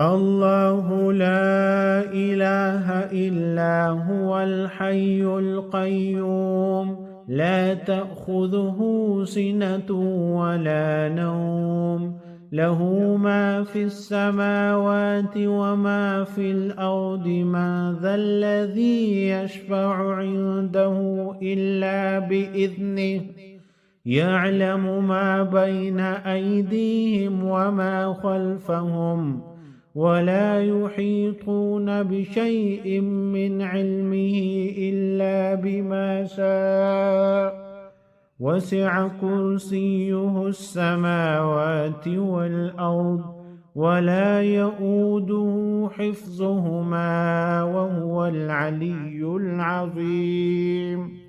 الله لا إله إلا هو الحي القيوم لا تأخذه سنة ولا نوم له ما في السماوات وما في الأرض من ذا الذي يشفع عنده إلا بإذنه يعلم ما بين أيديهم وما خلفهم ولا يحيطون بشيء من علمه إلا بما شاء وسع كرسيه السماوات والأرض ولا يؤوده حفظهما وهو العلي العظيم.